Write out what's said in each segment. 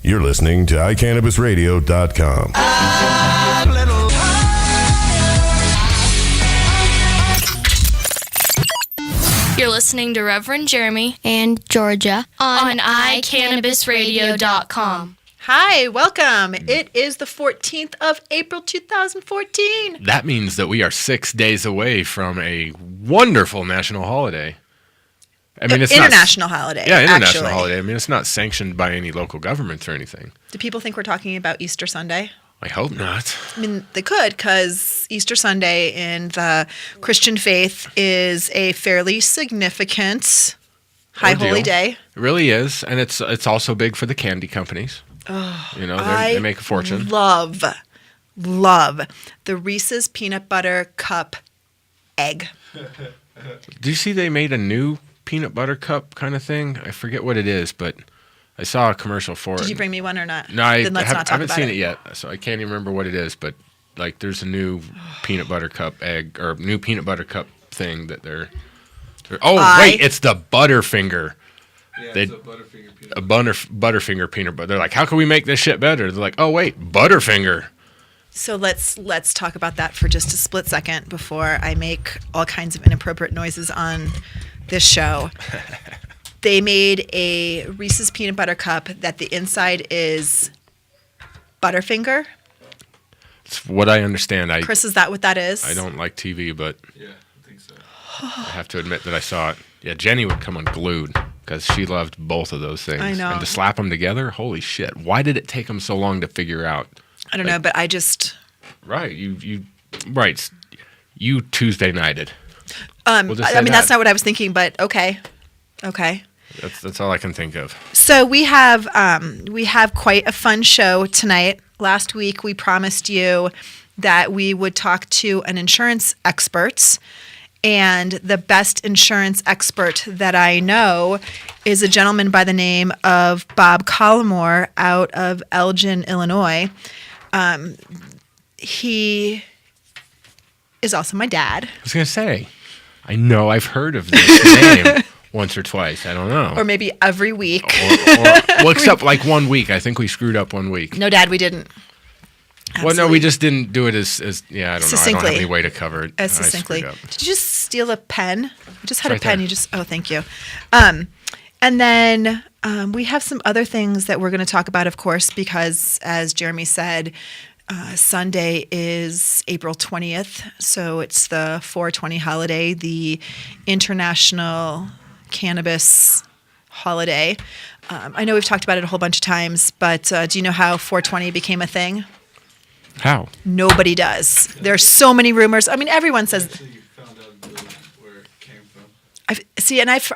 You're listening to iCannabisRadio.com. You're listening to RevJeremy and Georgia on iCannabisRadio.com. Hi, welcome. It is the 14th of April, 2014. That means that we are 6 days away from a wonderful national holiday. I mean, it's international holiday. Yeah, international actually. holiday. I mean, it's not sanctioned by any local governments or anything. Do people think we're talking about Easter Sunday? I hope not. I mean, they could, because Easter Sunday in the Christian faith is a fairly significant high holy day. It really is, and it's also big for the candy companies. Oh, you know, they make a fortune. Love the Reese's peanut butter cup egg. Do you see they made a new peanut butter cup kind of thing? I forget what it is, but I saw a commercial for it. Did you bring me one or not? No, I about haven't seen it yet, so I can't even remember what it is. But like, there's a new peanut butter cup egg or new peanut butter cup thing that they're wait, it's the Butterfinger. Yeah, it's a Butterfinger peanut Butterfinger peanut butter. They're like, how can we make this shit better? They're like, oh wait, Butterfinger. So let's talk about that for just a split second before I make all kinds of inappropriate noises on this show. They made a Reese's peanut butter cup that the inside is Butterfinger. It's what I understand. Chris, is that what that is? I don't like TV, but yeah, I think so. I have to admit that I saw it. Yeah, Jenny would come unglued because she loved both of those things. I know. And to slap them together, holy shit! Why did it take them so long to figure out? I don't know, but I just you Tuesday nighted. I mean, that's not what I was thinking, but okay. That's all I can think of. So we have quite a fun show tonight. Last week we promised you that we would talk to an insurance expert, and the best insurance expert that I know is a gentleman by the name of Bob Collimore out of Elgin, Illinois. He is also my dad. I was gonna say, I know I've heard of this name once or twice. I don't know. Or maybe every week. Well, except like 1 week. I think we screwed up 1 week. No, Dad, we didn't. Absolutely. Well, no, we just didn't do it as I don't know. I don't have any way to cover it. As succinctly. Did you just steal a pen? I just had right a pen. There. Thank you. And then we have some other things that we're going to talk about, of course, because as Jeremy said, Sunday is April 20th, so it's the 420 holiday, the International Cannabis Holiday. I know we've talked about it a whole bunch of times, but do you know how 420 became a thing? How? Nobody does. There's so many rumors. I mean, everyone says. Actually, you found out where it came from.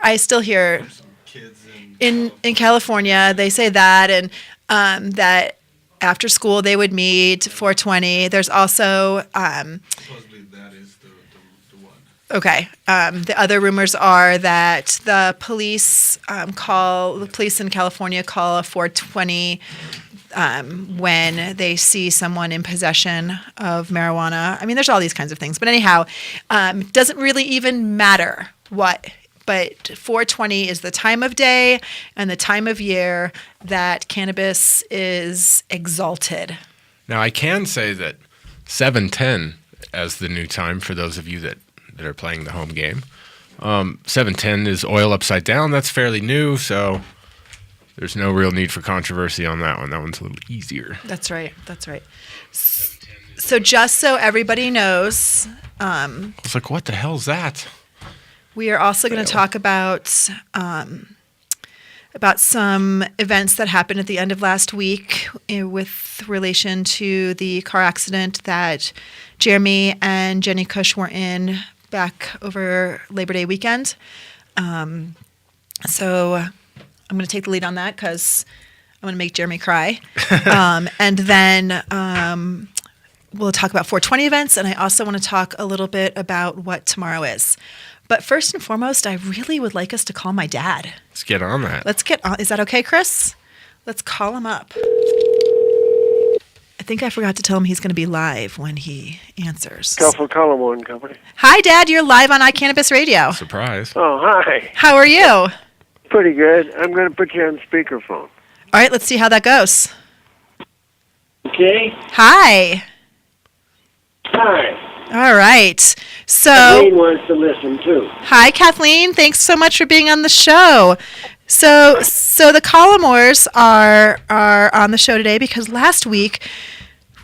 I still hear Some kids in California they say that, and that after school they would meet 420. There's also supposedly that is the one. okay. The other rumors are that the police in California call a 420 when they see someone in possession of marijuana. I mean, there's all these kinds of things. But anyhow, it doesn't really even matter what. But 420 is the time of day and the time of year that cannabis is exalted. Now, I can say that 7:10 as the new time for those of you that are playing the home game. 7:10 is oil upside down. That's fairly new, so there's no real need for controversy on that one. That one's a little easier. That's right. So just so everybody knows, I was like, what the hell's that? we are also going to talk about some events that happened at the end of last week with relation to the car accident that Jeremy and Jenny Kush were in back over Labor Day weekend. So I'm going to take the lead on that because I'm going to make Jeremy cry. And then we'll talk about 420 events, and I also want to talk a little bit about what tomorrow is. But first and foremost, I really would like us to call my dad. Let's get on that. Let's get on. Is that okay, Chris? Let's call him up. I think I forgot to tell him he's going to be live when he answers. Alpha Collimore Company. Hi, Dad. You're live on iCannabis Radio. Surprise. Oh, hi. How are you? Pretty good. I'm going to put you on speakerphone. All right, let's see how that goes. Okay. Hi. Hi. All right. So, Kathleen wants to listen too. hi, Kathleen. Thanks so much for being on the show. So the Collimores are on the show today because last week,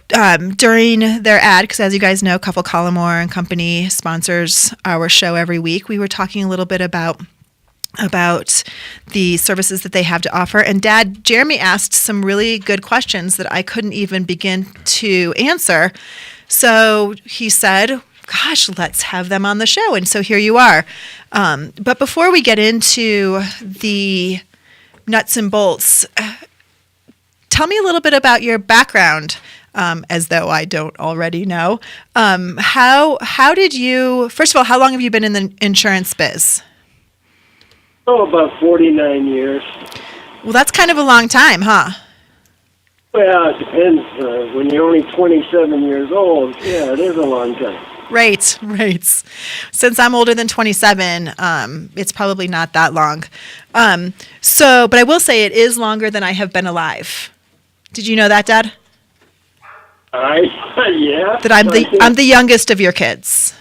during their ad, because as you guys know, Couple Collimore and Company sponsors our show every week, we were talking a little bit about the services that they have to offer. And Dad, Jeremy asked some really good questions that I couldn't even begin to answer. So he said, gosh, let's have them on the show. And so here you are. But before we get into the nuts and bolts, tell me a little bit about your background, as though I don't already know. How did you, first of all, how long have you been in the insurance biz? Oh, about 49 years. Well, that's kind of a long time, huh? Well, it depends. When you're only 27 years old, yeah, it is a long time. Right. Since I'm older than 27, it's probably not that long. But I will say it is longer than I have been alive. Did you know that, Dad? Yeah. That I'm the youngest of your kids.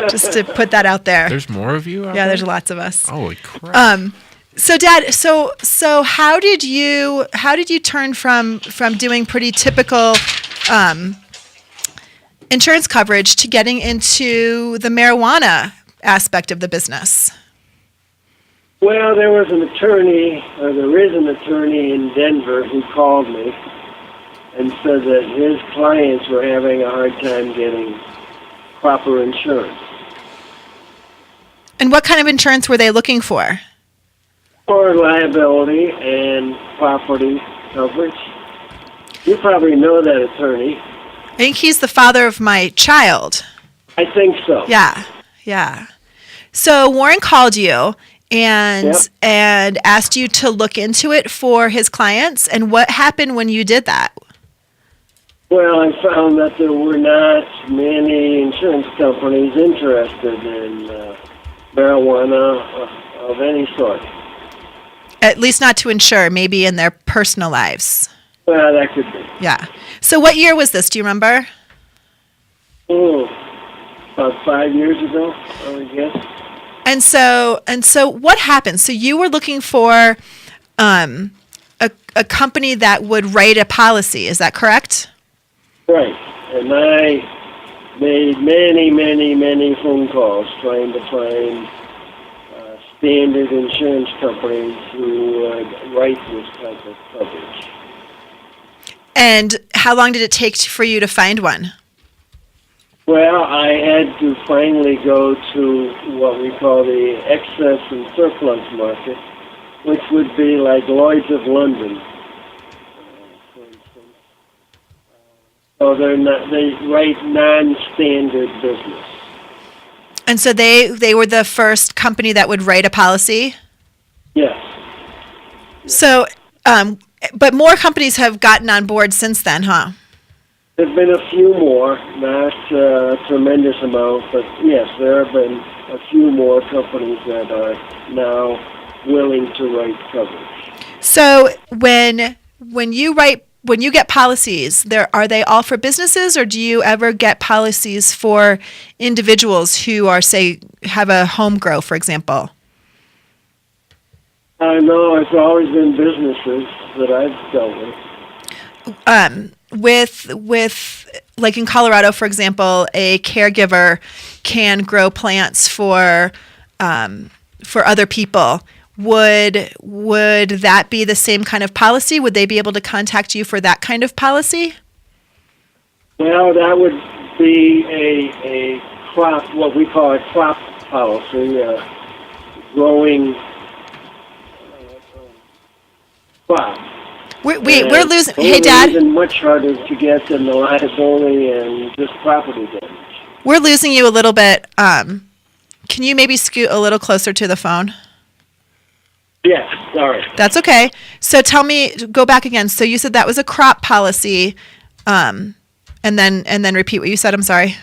Just to put that out there. There's more of you out Yeah, there? there's lots of us. Holy crap. So Dad, so how did you turn from doing pretty typical insurance coverage to getting into the marijuana aspect of the business? Well, there is an attorney in Denver who called me and said that his clients were having a hard time getting proper insurance. And what kind of insurance were they looking for? For liability and property coverage. You probably know that attorney. I think he's the father of my child. I think so. Yeah. So Warren called you and asked you to look into it for his clients. And what happened when you did that? Well, I found that there were not many insurance companies interested in marijuana of any sort. At least not to insure, maybe in their personal lives. Well, that could be. Yeah. So what year was this? Do you remember? About 5 years ago, I would guess. And so what happened? So you were looking for a company that would write a policy. Is that correct? Right. And I made many phone calls trying to find standard insurance companies who write this type of coverage. And how long did it take for you to find one? Well, I had to finally go to what we call the excess and surplus market, which would be like Lloyd's of London, for instance. So they write non-standard business. And so they were the first company that would write a policy? Yes. So, but more companies have gotten on board since then, huh? There's been a few more, not a tremendous amount, but yes, there have been a few more companies that are now willing to write coverage. So when you get policies, are they all for businesses, or do you ever get policies for individuals who are, say, have a home grow, for example? No, it's always been businesses that I've dealt with. With like in Colorado, for example, a caregiver can grow plants for other people. Would that be the same kind of policy? Would they be able to contact you for that kind of policy? Well, that would be a crop, what we call a crop policy, growing crop. We're losing. Hey, Dad. Even much harder to get than the liability and just property damage. We're losing you a little bit. Can you maybe scoot a little closer to the phone? Yes, sorry. That's okay. So tell me, go back again. So you said that was a crop policy, and then repeat what you said. I'm sorry.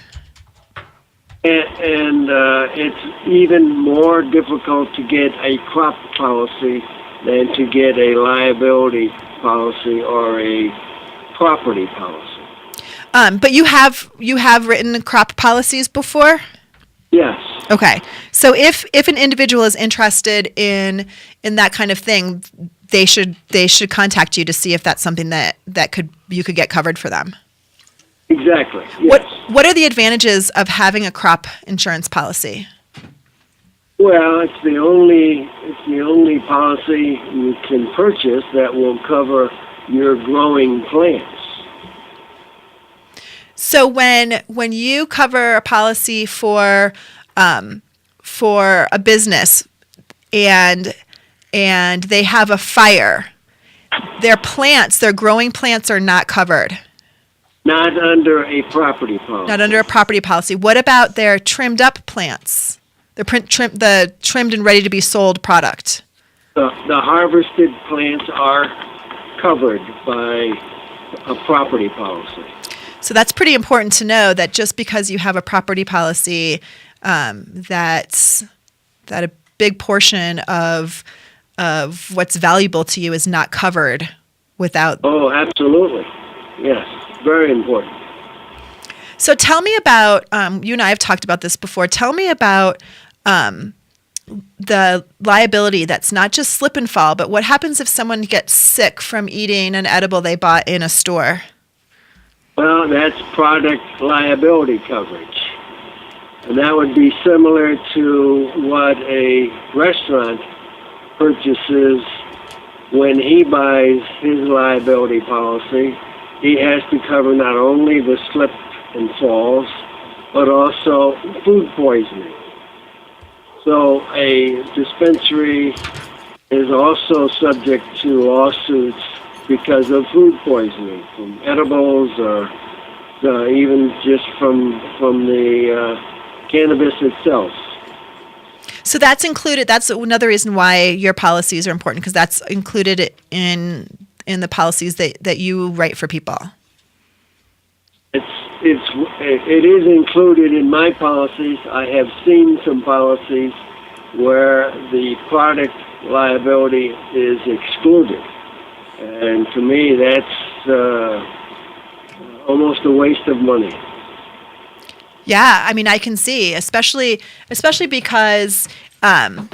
And it's even more difficult to get a crop policy than to get a liability policy or a property policy. But you have written crop policies before? Yes. Okay. So if an individual is interested in that kind of thing, they should contact you to see if that's something that you could get covered for them. Exactly. Yes. What are the advantages of having a crop insurance policy? Well, it's the only policy you can purchase that will cover your growing plants. So when you cover a policy for a business and they have a fire, their growing plants are not covered. Not under a property policy. Not under a property policy. What about their trimmed up plants? The trimmed and ready to be sold product. The harvested plants are covered by a property policy. So that's pretty important to know, that just because you have a property policy, that a big portion of what's valuable to you is not covered without. Oh, absolutely. Yes, very important. So tell me about, you and I have talked about this before. Tell me about the liability that's not just slip and fall, but what happens if someone gets sick from eating an edible they bought in a store? Well, that's product liability coverage. And that would be similar to what a restaurant purchases when he buys his liability policy. He has to cover not only the slip and falls, but also food poisoning. So a dispensary is also subject to lawsuits because of food poisoning from edibles or even just from the cannabis itself. So that's included. That's another reason why your policies are important, because that's included in the policies that you write for people. It is included in my policies. I have seen some policies where the product liability is excluded. And to me, that's almost a waste of money. Yeah, I mean, I can see, especially because, I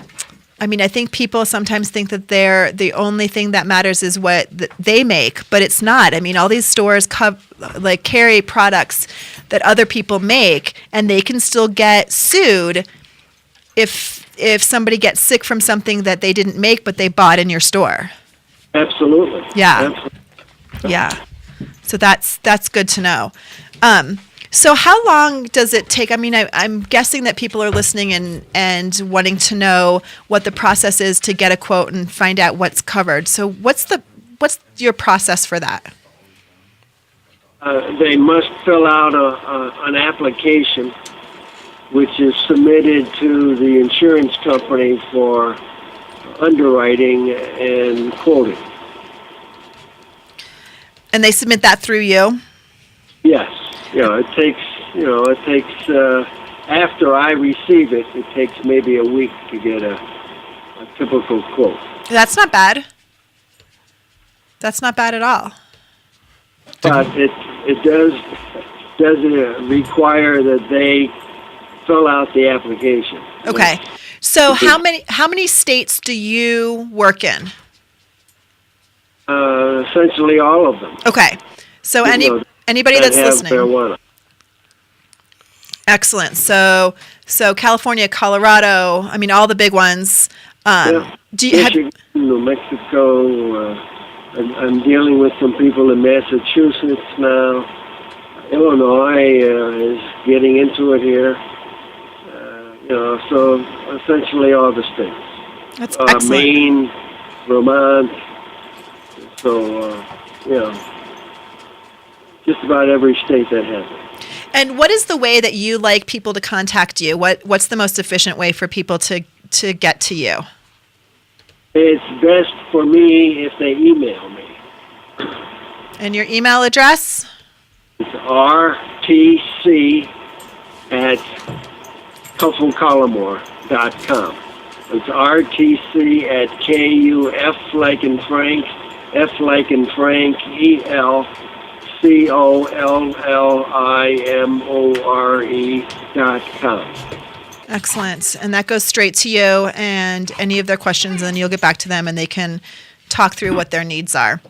think people sometimes think that the only thing that matters is what they make, but it's not. I mean, all these stores carry products that other people make, and they can still get sued if somebody gets sick from something that they didn't make but they bought in your store. Absolutely. Yeah. Absolutely. Yeah. So that's good to know. So how long does it take? I mean, I'm guessing that people are listening and wanting to know what the process is to get a quote and find out what's covered. So what's your process for that? They must fill out an application, which is submitted to the insurance company for underwriting and quoting. And they submit that through you? Yes. It takes after I receive it, it takes maybe a week to get a typical quote. That's not bad. That's not bad at all. But it does require that they fill out the application. Okay. So how many states do you work in? Essentially all of them. Okay. So anybody that's listening. Marijuana. Excellent. So California, Colorado, I mean all the big ones. Michigan, New Mexico. I'm dealing with some people in Massachusetts now. Illinois is getting into it here. So essentially all the states. That's excellent. Maine, Vermont. So, just about every state that has it. And what is the way that you like people to contact you? What's the most efficient way for people to get to you? It's best for me if they email me. And your email address? It's rtc@hufflecollimore.com. It's RTC at KUF like in Frank, F like in Frank, ELCOLLIMORE.com. Excellent. And that goes straight to you and any of their questions, and you'll get back to them and they can talk through what their needs are.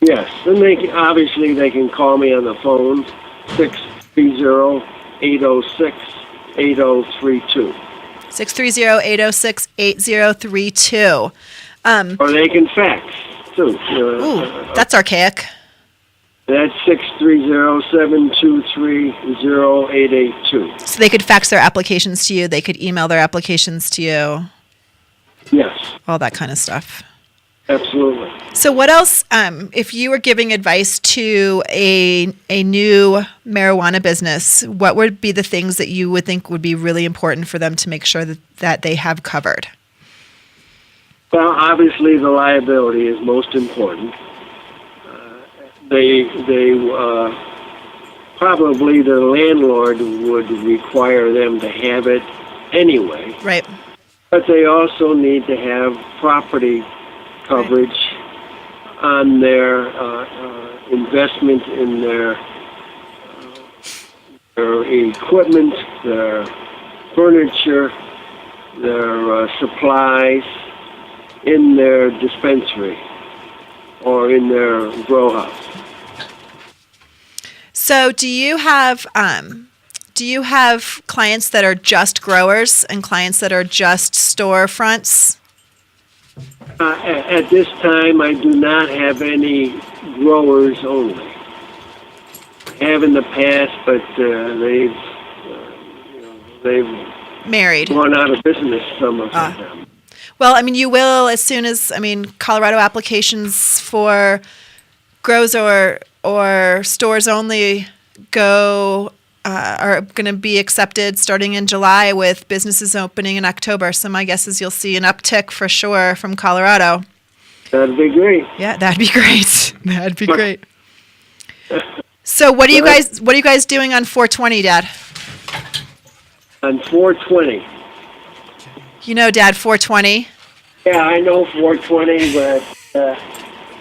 Yes, and obviously they can call me on the phone, 630-806-8032. 630-806-8032. Or they can fax, too. Ooh, that's archaic. That's 630-723-0882. So they could fax their applications to you. They could email their applications to you. Yes, All that kind of stuff. absolutely. So what else, if you were giving advice to a new marijuana business, what would be the things that you would think would be really important for them to make sure that they have covered? Well, obviously the liability is most important. They probably the landlord would require them to have it anyway. Right. But they also need to have property coverage on their investment in their equipment, their furniture, their supplies in their dispensary or in their grow house. So do you have clients that are just growers and clients that are just storefronts? At this time, I do not have any growers only. I have in the past, but they've Married. gone out of business. Some of them. Well, I mean, you will as soon as, Colorado applications for grows or stores only are going to be accepted starting in July with businesses opening in October. So my guess is you'll see an uptick for sure from Colorado. That'd be great. Yeah, that'd be great. That'd be great. So what are you guys doing on 420, Dad? On 420. You know, Dad, 420. Yeah, I know 420, but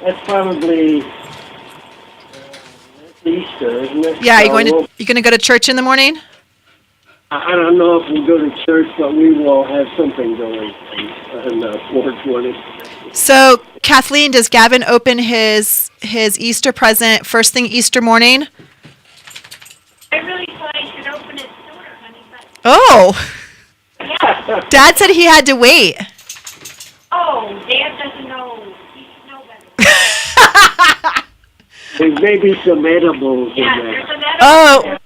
that's probably Easter, isn't it? Yeah, you going to go to church in the morning? I don't know if we go to church, but we will have something going on 420. So, Kathleen, does Gavin open his Easter present first thing Easter morning? I really thought I should open it sooner, honey, but Oh, yeah. Dad said he had to wait. Oh, Dad doesn't know. He should know better. There's maybe some edibles in Yeah, there. there's an edible. Oh,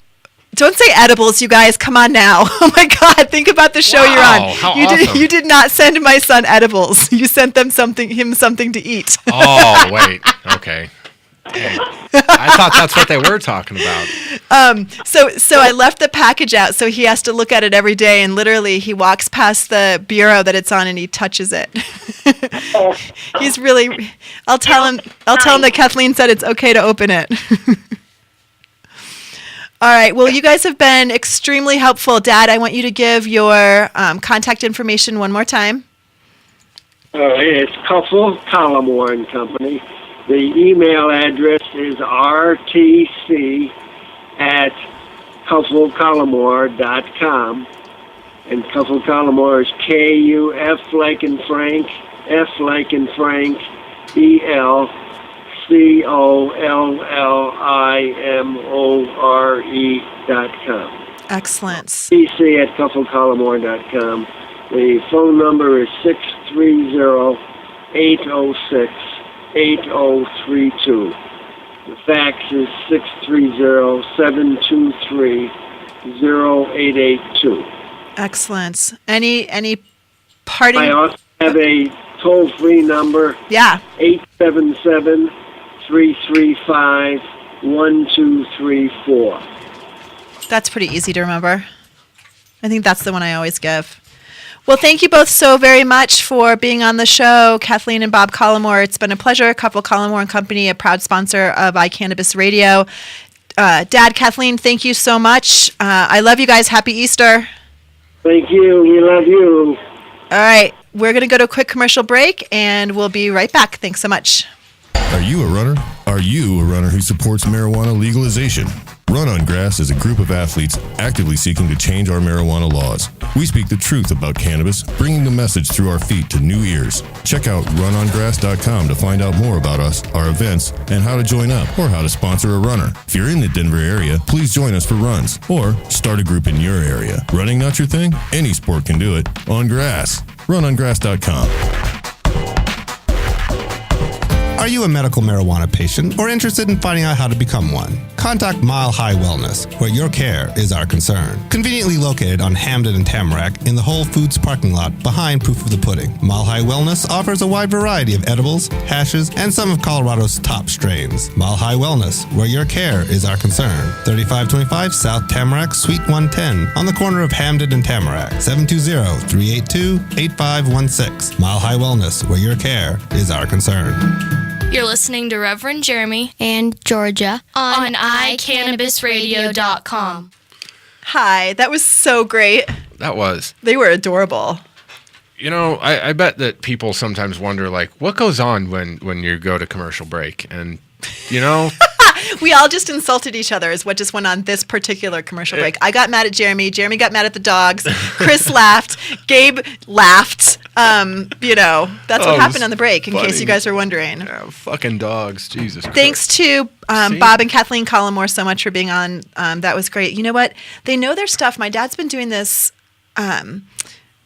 don't say edibles, you guys. Come on now. Oh my God, think about the show you're on. How You awesome. did not send my son edibles. You sent him something to eat. Oh, wait. Okay. Dang. I thought that's what they were talking about. So I left the package out, so he has to look at it every day, and literally he walks past the bureau that it's on and he touches it. He's really. I'll tell him that Kathleen said it's okay to open it. All right. Well, you guys have been extremely helpful, Dad. I want you to give your contact information one more time. It's Cuffle, Collimore and Company. The email address is rtc@cufflecollimore.com. And Cuffle Collimore is KUF like in Frank, F like in Frank, ELCOLLIMORE.com. Excellent. tc@cufflecollimore.com. The phone number is 630-806-8032. The fax is 630-723-0882. Excellent. Any parting? I also have a toll-free number, Yeah. 877-335-1234. That's pretty easy to remember. I think that's the one I always give. Well, thank you both so very much for being on the show, Kathleen and Bob Collimore. It's been a pleasure. Couple Collimore and Company, a proud sponsor of iCannabis Radio. Dad, Kathleen, thank you so much. I love you guys. Happy Easter. Thank you. We love you. All right. we're going to go to a quick commercial break, and we'll be right back. Thanks so much. Are you a runner? Are you a runner who supports marijuana legalization? Run on Grass is a group of athletes actively seeking to change our marijuana laws. We speak the truth about cannabis, bringing the message through our feet to new ears. Check out runongrass.com to find out more about us, our events, and how to join up or how to sponsor a runner. If you're in the Denver area, please join us for runs or start a group in your area. Running not your thing? Any sport can do it. On Grass. Runongrass.com. Are you a medical marijuana patient or interested in finding out how to become one? Contact Mile High Wellness, where your care is our concern. Conveniently located on Hamden and Tamarack in the Whole Foods parking lot behind Proof of the Pudding. Mile High Wellness offers a wide variety of edibles, hashes, and some of Colorado's top strains. Mile High Wellness, where your care is our concern. 3525 South Tamarack, Suite 110, on the corner of Hamden and Tamarack. 720-382-8516. Mile High Wellness, where your care is our concern. You're listening to Reverend Jeremy and Georgia on iCannabisRadio.com. Hi, that was so great. That was. They were adorable. You know, I bet that people sometimes wonder, like, what goes on when you go to commercial break? And, you know... We all just insulted each other is what just went on this particular commercial break. I got mad at Jeremy. Jeremy got mad at the dogs. Chris laughed. Gabe laughed. You know, that's what happened on the break, in case you guys were wondering. Yeah, fucking dogs. Jesus Christ. Thanks to Bob and Kathleen Collmore so much for being on. That was great. You know what? They know their stuff. My dad's been doing this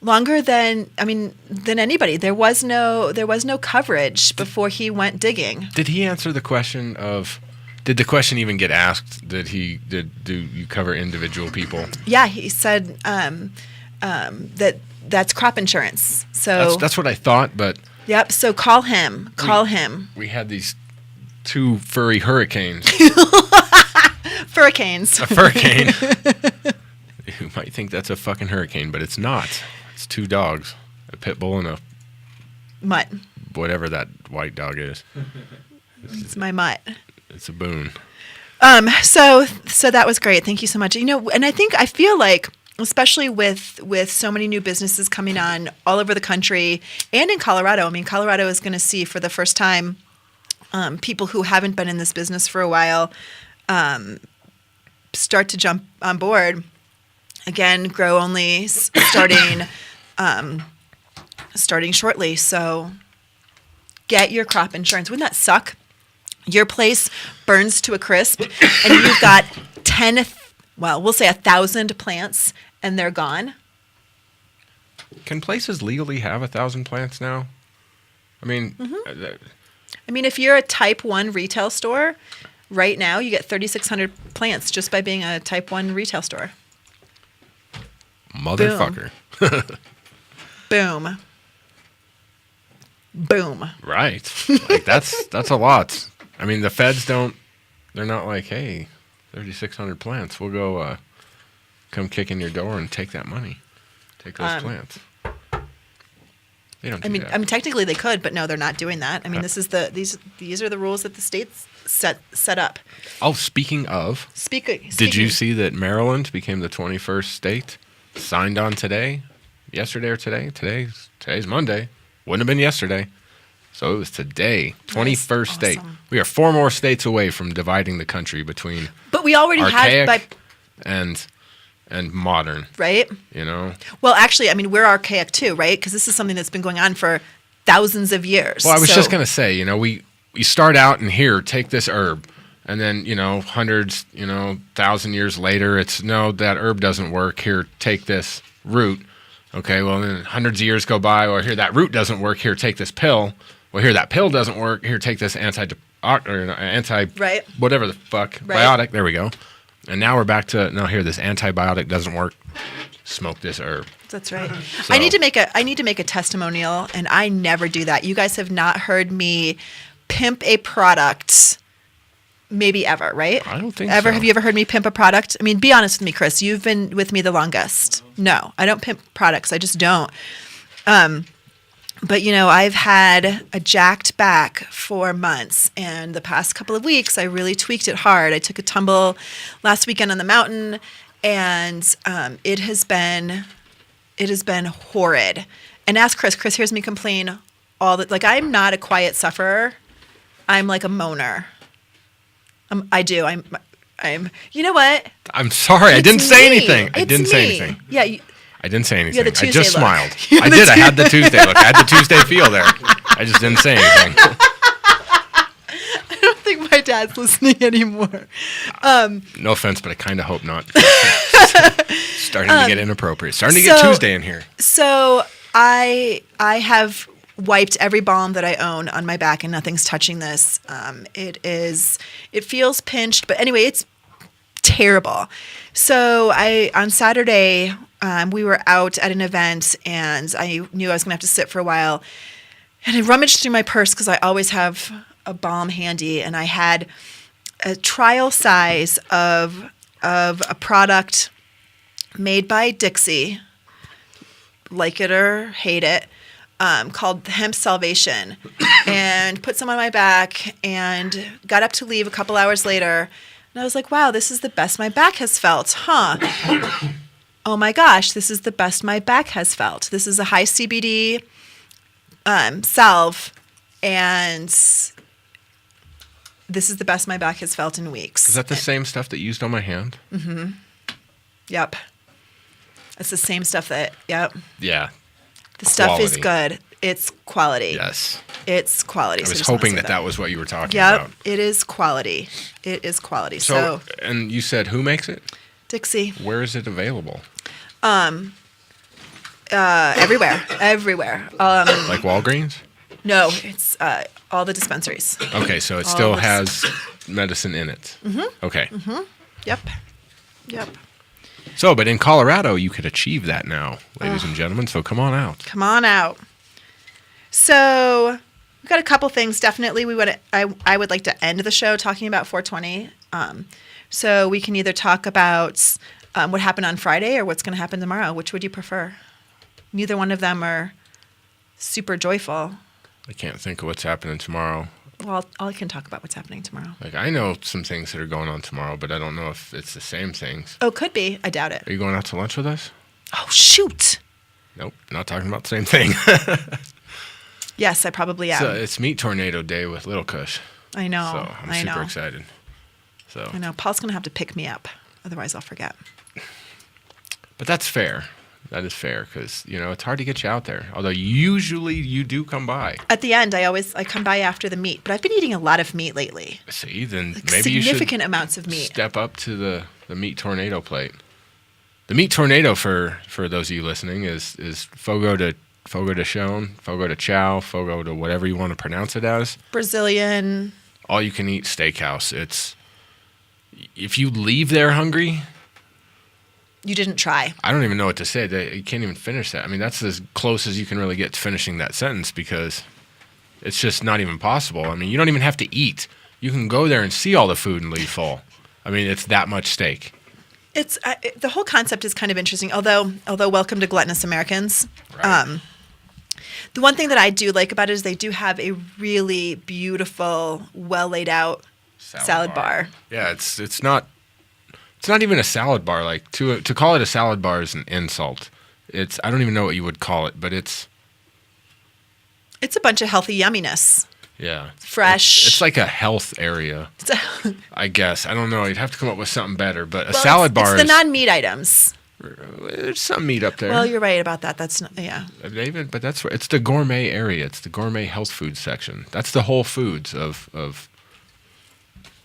longer than anybody. There was no coverage before he went digging. Did he answer the question of... Did the question even get asked? Do you cover individual people? Yeah, he said that's crop insurance. So that's what I thought, but yep. So call him. We had these two furry hurricanes. Furricanes. A furricane. You might think that's a fucking hurricane, but it's not. It's two dogs, a pit bull and a mutt. Whatever that white dog is. It's my mutt. It's a boon. So that was great. Thank you so much. You know, and I feel like, especially with so many new businesses coming on all over the country and in Colorado. I mean, Colorado is going to see for the first time people who haven't been in this business for a while start to jump on board. Again, grow only starting shortly. So get your crop insurance. Wouldn't that suck? Your place burns to a crisp, and you've got 1,000 plants, and they're gone. Can places legally have 1,000 plants now? I mean, if you're a Type 1 retail store, right now you get 3,600 plants just by being a Type 1 retail store. Motherfucker. Boom. Boom. Right. Like that's a lot. I mean, the feds they're not like, hey, 3,600 plants. We'll go come kick in your door and take that money. Take those plants. They don't do that. Technically they could, but no, they're not doing that. I mean, these are the rules that the states set up. Oh, speaking of. Did you see that Maryland became the 21st state? Signed on today? Yesterday or today? Today's Monday. Wouldn't have been yesterday. So it was today, 21st state. We are 4 more states away from dividing the country between but we already archaic and modern. Right? You know? Well, actually, we're archaic too, right? Because this is something that's been going on for thousands of years. Well, I was just going to say, you know, we start out and here, take this herb. And then, you know, hundreds, 1,000 years later, it's, no, that herb doesn't work. Here, take this root. Okay, well, then hundreds of years go by. Or here, that root doesn't work. Here, take this pill. Well, here, that pill doesn't work. Here, take this anti right. Whatever the fuck, right. Biotic. There we go. And now we're back to, no, here, this antibiotic doesn't work. Smoke this herb. That's right. So, I need to make a testimonial, and I never do that. You guys have not heard me pimp a product. Maybe ever, right? I don't think ever. so. Have you ever heard me pimp a product? I mean, be honest with me, Chris. You've been with me the longest. No, I don't pimp products. I just don't. But, I've had a jacked back for months. And the past couple of weeks, I really tweaked it hard. I took a tumble last weekend on the mountain, and it has been horrid. And ask Chris. Chris hears me complain all the like. I'm not a quiet sufferer. I'm like a moaner. I do. I'm. You know what? I'm sorry. I It's didn't say me. anything. I It's didn't say me. anything. Yeah. I didn't say anything. the I Tuesday just look. smiled. You're I the did. I had the Tuesday look. I had the Tuesday feel there. I just didn't say anything. I don't think my dad's listening anymore. No offense, but I kind of hope not. Starting to get inappropriate. Starting to get so- Tuesday in here. So I have wiped every balm that I own on my back, and nothing's touching this. It feels pinched, but anyway, it's terrible. So on Saturday, we were out at an event, and I knew I was gonna have to sit for a while. And I rummaged through my purse because I always have a balm handy, and I had a trial size of a product made by Dixie, like it or hate it, called Hemp Salvation, and put some on my back and got up to leave a couple hours later. And I was like, wow, this is the best my back has felt, huh? Oh my gosh, this is the best my back has felt. This is a high CBD salve, and this is the best my back has felt in weeks. Is that the same stuff that you used on my hand? Yep. It's the same stuff yep. Yeah. The stuff is Quality. good. It's quality. Yes. It's quality. I So was just wanna hoping say that was what you were talking Yep. about. It is quality. It is quality. So, So, and you said who makes it? Dixie, Where is it available? everywhere. Like Walgreens? No, it's all the dispensaries. Okay, so it All still of this. has medicine in it. Mm-hmm. Okay. Yep. So, but in Colorado, you could achieve that now, ladies and gentlemen. So come on out. Come on out. So we've got a couple things. Definitely, I would like to end the show talking about 420. So we can either talk about what happened on Friday or what's going to happen tomorrow. Which would you prefer? Neither one of them are super joyful. I can't think of what's happening tomorrow. Well, I can talk about what's happening tomorrow. Like, I know some things that are going on tomorrow, but I don't know if it's the same things. Oh, could be. I doubt it. Are you going out to lunch with us? Oh, shoot. Nope, not talking about the same thing. Yes, I probably am. So it's Meat Tornado Day with Little Kush. I know. So I'm I super know. excited. So, I know. Paul's going to have to pick me up. Otherwise, I'll forget. but that's fair. That is fair because, it's hard to get you out there. Although usually you do come by. At the end, I come by after the meat. But I've been eating a lot of meat lately. See, then Like maybe you should significant amounts of meat. step up to the Meat Tornado plate. The Meat Tornado, for those of you listening, is fogo de chão, fogo de chow, fogo to whatever you want to pronounce it as. Brazilian. All you can eat steakhouse. If you leave there hungry, You didn't try. I don't even know what to say. You can't even finish that. I mean, that's as close as you can really get to finishing that sentence because it's just not even possible. I mean, you don't even have to eat. You can go there and see all the food and leave full. I mean, it's that much steak. It's the whole concept is kind of interesting. Although welcome to gluttonous Americans. Right. The one thing that I do like about it is they do have a really beautiful, well laid out salad bar. Yeah, it's not even a salad bar. Like to call it a salad bar is an insult. I don't even know what you would call it, but it's a bunch of healthy yumminess. yeah, Fresh. It's like a health area, It's a- I guess. I don't know. You'd have to come up with something better. But a well, salad bar it's the is non-meat items. there's some meat up there. Well, you're right about that. That's not, yeah. David, but that's it's the gourmet area. It's the gourmet health food section. That's the Whole Foods of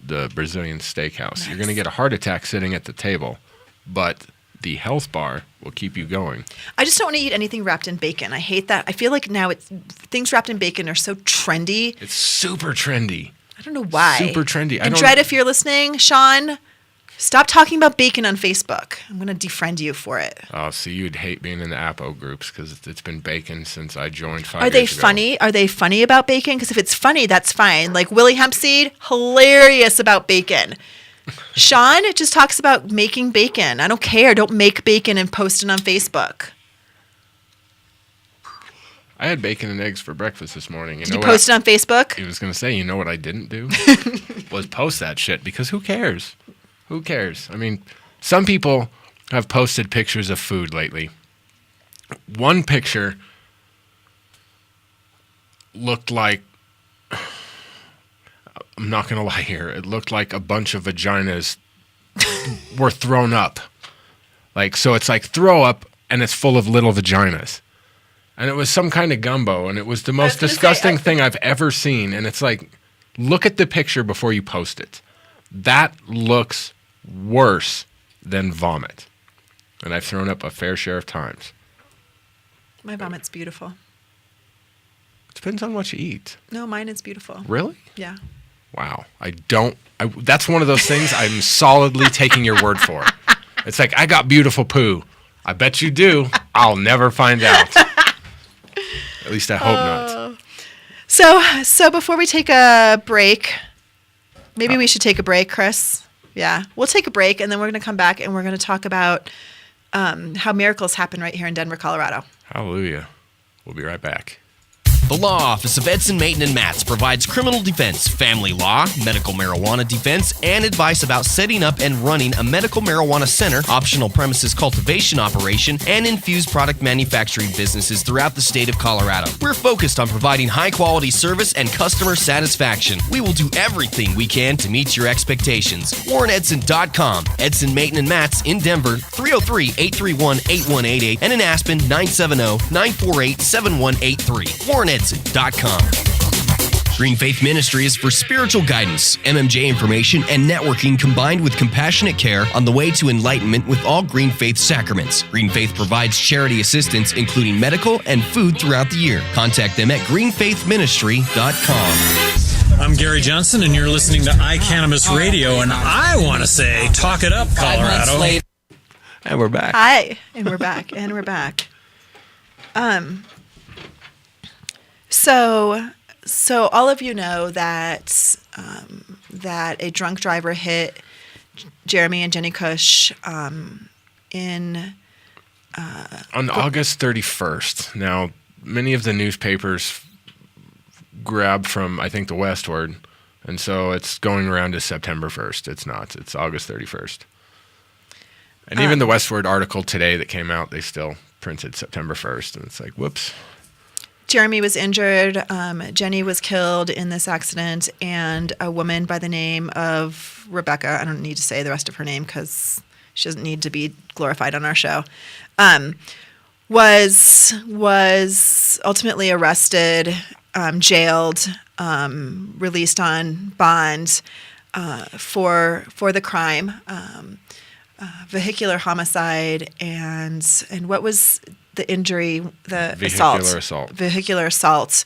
the Brazilian steakhouse. Nice. You're going to get a heart attack sitting at the table, but the health bar will keep you going. I just don't want to eat anything wrapped in bacon. I hate that. I feel like now things wrapped in bacon are so trendy. It's super trendy. I don't know why. Super trendy. And Dred, if you're listening, Sean, stop talking about bacon on Facebook. I'm going to defriend you for it. Oh, so you'd hate being in the Apo groups because it's been bacon since I joined 5 Are years they ago. funny? Are they funny about bacon? Because if it's funny, that's fine. Like Willie Hempseed, hilarious about bacon. Sean just talks about making bacon. I don't care. Don't make bacon and post it on Facebook. I had bacon and eggs for breakfast this morning. Did you post it on Facebook? He was going to say, you know what I didn't do? Was post that shit because who cares? Who cares? I mean, some people have posted pictures of food lately. One picture looked like, I'm not going to lie here, it looked like a bunch of vaginas were thrown up. Like, so it's like throw up and it's full of little vaginas. And it was some kind of gumbo, and it was the most disgusting thing I've ever seen. And it's like, look at the picture before you post it. That looks worse than vomit. And I've thrown up a fair share of times. My vomit's beautiful. It depends on what you eat. No, mine is beautiful. Really? Yeah. Wow. That's one of those things I'm solidly taking your word for. It's like, I got beautiful poo. I bet you do. I'll never find out. At least I hope not. So before we take a break, maybe we should take a break, Chris. Yeah, we'll take a break, and then we're going to come back, and we're going to talk about how miracles happen right here in Denver, Colorado. Hallelujah. We'll be right back. The Law Office of Edson, Mayton, and Matz provides criminal defense, family law, medical marijuana defense, and advice about setting up and running a medical marijuana center, optional premises cultivation operation, and infused product manufacturing businesses throughout the state of Colorado. We're focused on providing high-quality service and customer satisfaction. We will do everything we can to meet your expectations. WarrenEdson.com. Edson, Mayton, and Matz in Denver, 303-831-8188, and in Aspen, 970-948-7183. WarrenEdson.com. Green Faith Ministry is for spiritual guidance, MMJ information, and networking combined with compassionate care on the way to enlightenment with all Green Faith sacraments. Green Faith provides charity assistance, including medical and food throughout the year. Contact them at greenfaithministry.com. I'm Gary Johnson, and you're listening to iCannabis Radio, and I want to say, talk it up, Colorado. And we're back. Hi, and we're back, and we're back. So all of you know that that a drunk driver hit Jeremy and Jenny Kush on August 31st. Now, many of the newspapers grab from, I think, the Westward, and so it's going around as September 1st. It's not. It's August 31st. And even the Westward article today that came out, they still printed September 1st, and it's like, whoops. Jeremy was injured, Jenny was killed in this accident, and a woman by the name of Rebecca, I don't need to say the rest of her name because she doesn't need to be glorified on our show, was ultimately arrested, jailed, released on bond for the crime, vehicular homicide, and what was the injury, the vehicular assault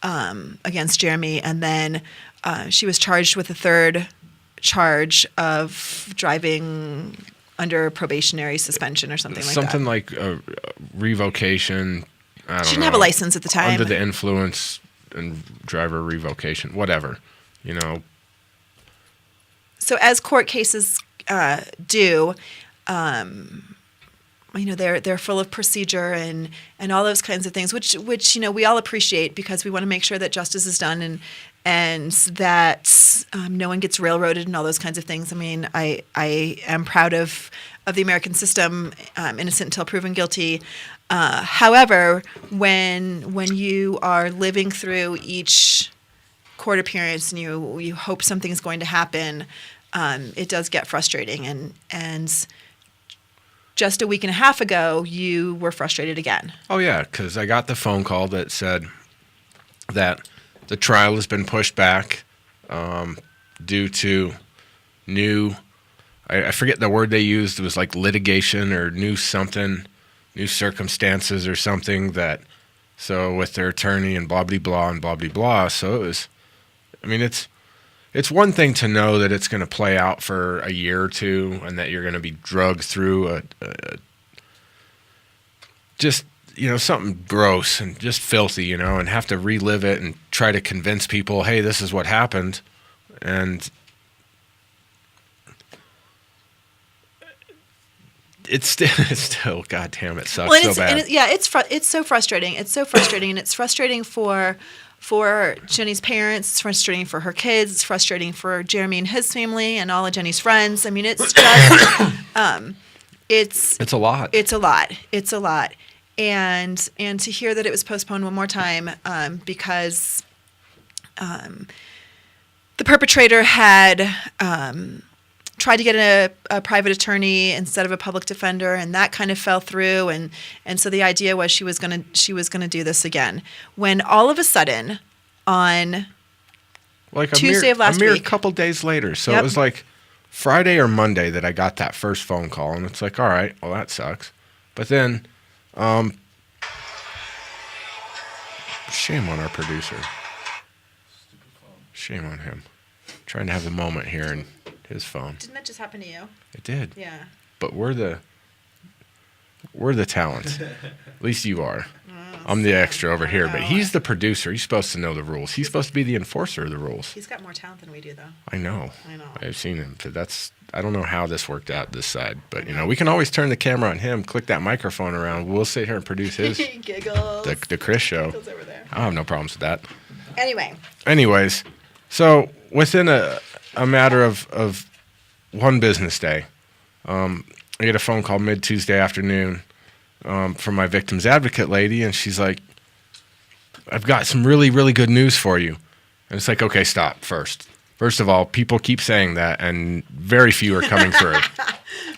against Jeremy, and then she was charged with a third charge of driving under probationary suspension or something like that. Something like a revocation. I don't know. She didn't have a license at the time. Under the influence and driver revocation, whatever, you know. So as court cases do, you know, they're full of procedure and all those kinds of things, which you know we all appreciate because we want to make sure that justice is done and that no one gets railroaded and all those kinds of things. I mean, I am proud of the American system, innocent until proven guilty. However, when you are living through each court appearance and you hope something is going to happen, it does get frustrating and just a week and a half ago, you were frustrated again. Oh, yeah, because I got the phone call that said that the trial has been pushed back due to new, I forget the word they used. It was like litigation or new circumstances or something that, so with their attorney and blah, blah, blah, and blah, blah, blah. So it was, I mean, it's one thing to know that it's going to play out for a year or two and that you're going to be drugged through just, you know, something gross and just filthy, you know, and have to relive it and try to convince people, hey, this is what happened. And it's still, goddamn, it sucks so bad. It's so frustrating. It's so frustrating, and it's frustrating for Jenny's parents. It's frustrating for her kids. It's frustrating for Jeremy and his family and all of Jenny's friends. I mean, it's just, it's a lot. It's a lot. and to hear that it was postponed one more time because the perpetrator had tried to get a private attorney instead of a public defender, and that kind of fell through. And so the idea was she was gonna do this again. When all of a sudden, on Like Tuesday of last a mere week. couple days later. So Yep. it was like Friday or Monday that I got that first phone call, and it's like, all right, well that sucks. But then, shame on our producer. Shame on him. Trying to have a moment here in his phone. Didn't that just happen to you? It did. Yeah. But we're the talent. At least you are. I'm the extra over here, but he's the producer. He's supposed to know the rules. He's supposed to be the enforcer of the rules. He's got more talent than we do, though. I know. I know. I've seen him. But I don't know how this worked out this side. But, we can always turn the camera on him, click that microphone around. We'll sit here and produce his, Giggles. the Chris show. Giggles over there. I have no problems with that. Anyways, so within a matter of one business day, I get a phone call mid-Tuesday afternoon from my victim's advocate lady, and she's like, I've got some really, really good news for you. And it's like, okay, stop first. First of all, people keep saying that, and very few are coming through.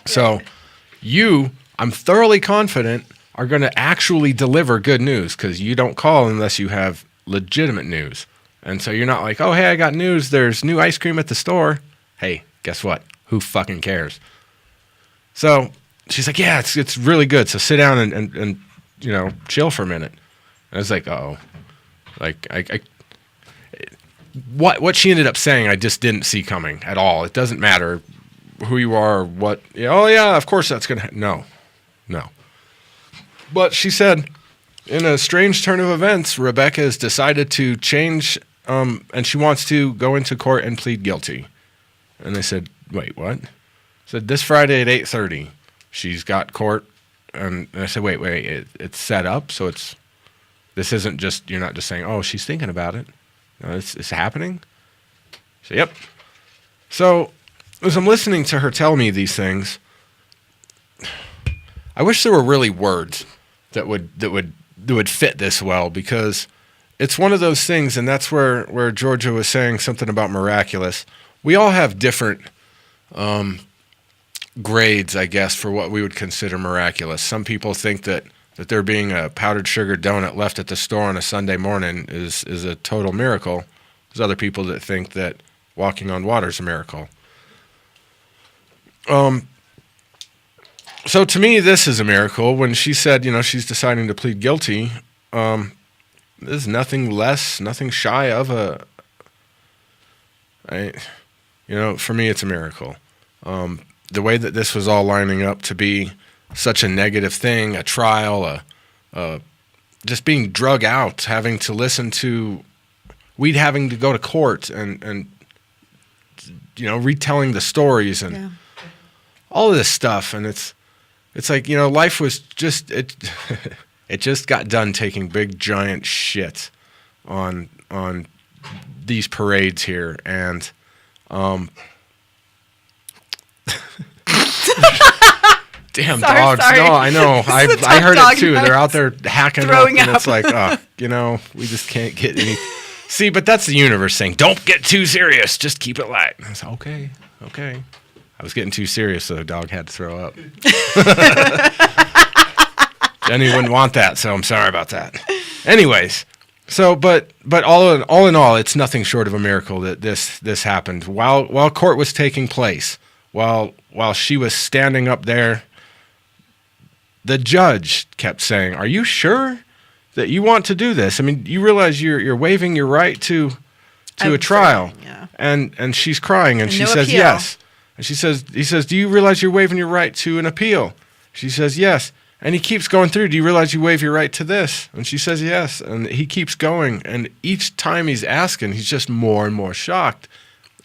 So I'm thoroughly confident, are going to actually deliver good news, because you don't call unless you have legitimate news. And so you're not like, oh, hey, I got news. There's new ice cream at the store. Hey, guess what? Who fucking cares? So she's like, yeah, it's really good. So sit down and chill for a minute. And I was like, uh-oh. Like, what she ended up saying, I just didn't see coming at all. It doesn't matter who you are or what. Oh, yeah, of course that's going to No. But she said, in a strange turn of events, Rebecca has decided to change, and she wants to go into court and plead guilty. And I said, wait, what? I said, this Friday at 8:30, she's got court. And I said, wait, it's set up, so this isn't just, you're not just saying, oh, she's thinking about it. No, it's happening? I said, yep. So as I'm listening to her tell me these things, I wish there were really words that would fit this well, because it's one of those things, and that's where Georgia was saying something about miraculous. We all have different grades, I guess, for what we would consider miraculous. Some people think that there being a powdered sugar donut left at the store on a Sunday morning is a total miracle. There's other people that think that walking on water is a miracle. So to me, this is a miracle. When she said, she's deciding to plead guilty, there's nothing less, nothing shy of for me, it's a miracle. The way that this was all lining up to be such a negative thing, a trial, just being drug out, having to listen to, having to go to court and retelling the stories and all of this stuff. And it's like, life was just, it just got done taking big giant shit on these parades here. And, damn Sorry, dogs. sorry. No, I know. This is a I tough heard dog. it too. They're out there hacking up, Throwing and up. it's like, we just can't get any. See, but that's the universe saying, don't get too serious. Just keep it light. I was like, okay. I was getting too serious, so the dog had to throw up. Jenny wouldn't want that, so I'm sorry about that. Anyways, so but all in all, it's nothing short of a miracle that this happened while court was taking place, while she was standing up there. The judge kept saying, "Are you sure that you want to do this? I mean, you realize you're waiving your right to a trial." Yeah. And she's crying, and she no says appeal. yes. And he says, "Do you realize you're waiving your right to an appeal?" She says yes. And he keeps going through, "Do you realize you waive your right to this?" And she says yes. And he keeps going. And each time he's asking, he's just more and more shocked.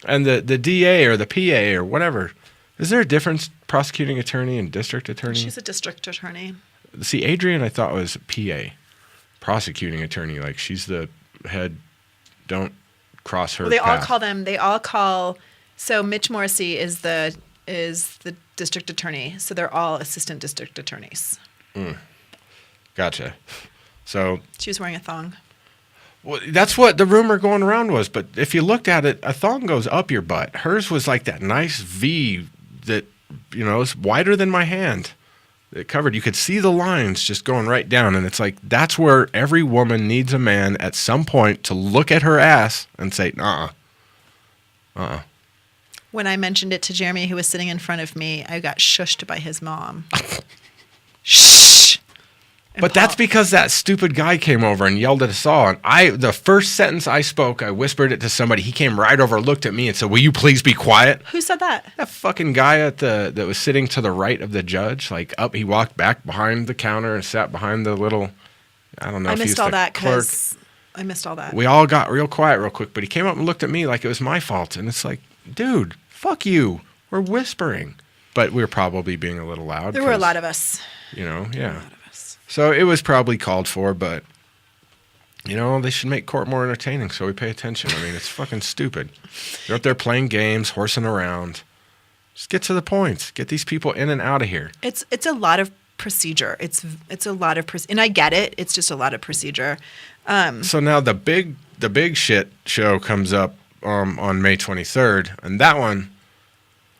And the DA or the PA or whatever, is there a difference, prosecuting attorney and district attorney? She's a district attorney. See, Adrian, I thought was PA, prosecuting attorney. Like, she's the head. Don't cross her Well, path. they all call, so Mitch Morrissey is the district attorney. So they're all assistant district attorneys. Gotcha. So She was wearing a thong. well, that's what the rumor going around was. But if you looked at it, a thong goes up your butt. Hers was like that nice V that, is wider than my hand. It covered. You could see the lines just going right down. And it's like, that's where every woman needs a man at some point to look at her ass and say, When I mentioned it to Jeremy, who was sitting in front of me, I got shushed by his mom. Shh. And But that's because that stupid guy came over and yelled at us all. And the first sentence I spoke, I whispered it to somebody. He came right over, looked at me, and said, "Will you please be quiet?" Who said that? That fucking guy that was sitting to the right of the judge, he walked back behind the counter and sat behind the little, I don't know. I if he was missed all the that clerk. because I missed all that. We all got real quiet real quick, but he came up and looked at me like it was my fault, and it's like, dude, fuck you. We're whispering, but we were probably being a little loud. There were a lot of us. Yeah. So it was probably called for, but, they should make court more entertaining so we pay attention. I mean, it's fucking stupid. They're out there playing games, horsing around. Just get to the points. Get these people in and out of here. It's a lot of procedure. It's a lot of and I get it. It's just a lot of procedure. So now the big shit show comes up on May 23rd, and that one,